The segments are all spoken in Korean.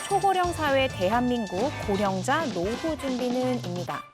초고령 사회 대한민국 고령자 노후 준비는입니다.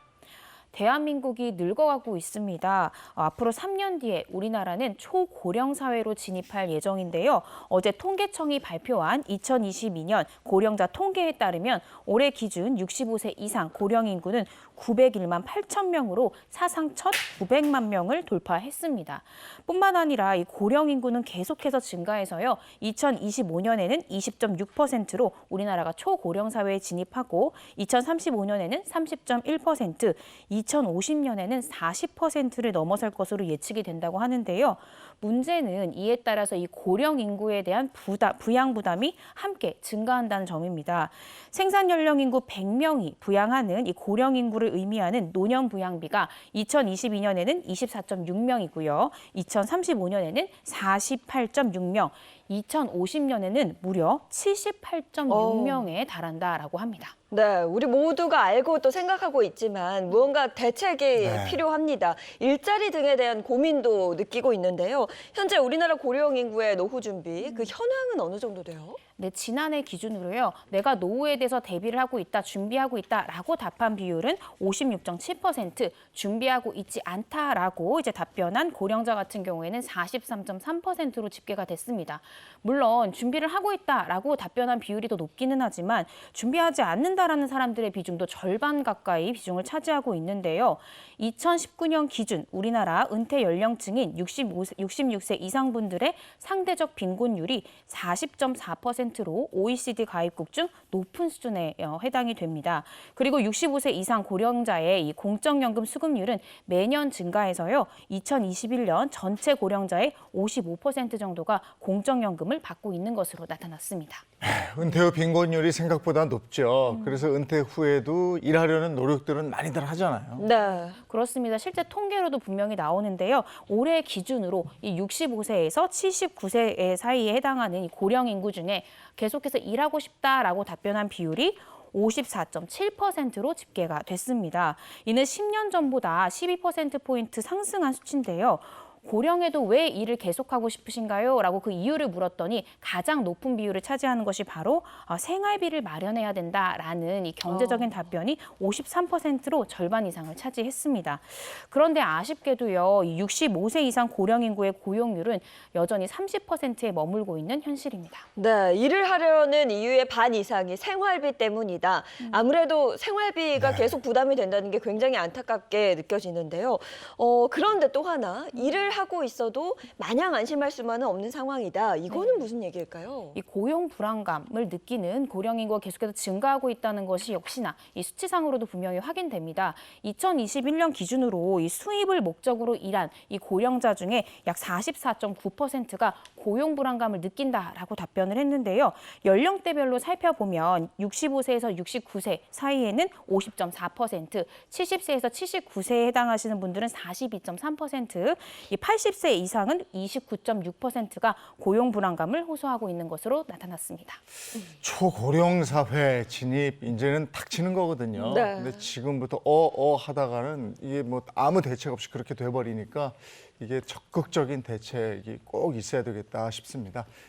대한민국이 늙어가고 있습니다. 앞으로 3년 뒤에 우리나라는 초고령 사회로 진입할 예정인데요. 어제 통계청이 발표한 2022년 고령자 통계에 따르면 올해 기준 65세 이상 고령 인구는 901만 8천 명으로 사상 첫 900만 명을 돌파했습니다. 뿐만 아니라 이 고령 인구는 계속해서 증가해서요. 2025년에는 20.6%로 우리나라가 초고령 사회에 진입하고 2035년에는 30.1%, 2050년에는 40%를 넘어설 것으로 예측이 된다고 하는데요. 문제는 이에 따라서 이 고령 인구에 대한 부양 부담이 함께 증가한다는 점입니다. 생산 연령 인구 100명이 부양하는 이 고령 인구를 의미하는 노년 부양비가 2022년에는 24.6명이고요. 2035년에는 48.6명, 2050년에는 무려 78.6명에 달한다라고 합니다. 네, 우리 모두가 알고 또 생각하고 있지만 무언가 대책이 필요합니다. 일자리 등에 대한 고민도 느끼고 있는데요. 현재 우리나라 고령 인구의 노후 준비, 그 현황은 어느 정도 돼요? 네, 지난해 기준으로요. 내가 노후에 대해서 대비를 하고 있다, 준비하고 있다라고 답한 비율은 56.7%, 준비하고 있지 않다라고 이제 답변한 고령자 같은 경우에는 43.3%로 집계가 됐습니다. 물론 준비를 하고 있다라고 답변한 비율이 더 높기는 하지만 준비하지 않는다라는 사람들의 비중도 절반 가까이 비중을 차지하고 있는데요. 2019년 기준 우리나라 은퇴 연령층인 66세 이상 분들의 상대적 빈곤율이 40.4%로 OECD 가입국 중 높은 수준에 해당이 됩니다. 그리고 65세 이상 고령자의 이 공적연금 수급률은 매년 증가해서요. 2021년 전체 고령자의 55% 정도가 공적연금을 받고 있는 것으로 나타났습니다. 은퇴 후 빈곤율이 생각보다 높죠. 그래서 은퇴 후에도 일하려는 노력들은 많이들 하잖아요. 네. 그렇습니다. 실제 통계로도 분명히 나오는데요. 올해 기준으로 이 65세에서 79세 사이에 해당하는 이 고령 인구 중에 계속해서 일하고 싶다라고 답변한 비율이 54.7%로 집계가 됐습니다. 이는 10년 전보다 12%포인트 상승한 수치인데요. 고령에도 왜 일을 계속하고 싶으신가요? 라고 그 이유를 물었더니 가장 높은 비율을 차지하는 것이 바로 생활비를 마련해야 된다라는 이 경제적인 답변이 53%로 절반 이상을 차지했습니다. 그런데 아쉽게도요, 65세 이상 고령 인구의 고용률은 여전히 30%에 머물고 있는 현실입니다. 네, 일을 하려는 이유의 반 이상이 생활비 때문이다. 아무래도 생활비가 계속 부담이 된다는 게 굉장히 안타깝게 느껴지는데요. 그런데 또 하나, 일을 하고 있어도 마냥 안심할 수만은 없는 상황이다. 이거는 무슨 얘기일까요? 이 고용 불안감을 느끼는 고령 인구가 계속해서 증가하고 있다는 것이 역시나 이 수치상으로도 분명히 확인됩니다. 2021년 기준으로 이 수입을 목적으로 일한 이 고령자 중에 약 44.9%가 고용 불안감을 느낀다라고 답변을 했는데요. 연령대별로 살펴보면 65세에서 69세 사이에는 50.4%, 70세에서 79세에 해당하시는 분들은 42.3%, 이 80세 이상은 29.6%가 고용 불안감을 호소하고 있는 것으로 나타났습니다. 초고령 사회 진입 이제는 닥치는 거거든요. 네. 근데 지금부터 하다가는 이게 뭐 아무 대책 없이 그렇게 돼버리니까 이게 적극적인 대책이 꼭 있어야 되겠다 싶습니다.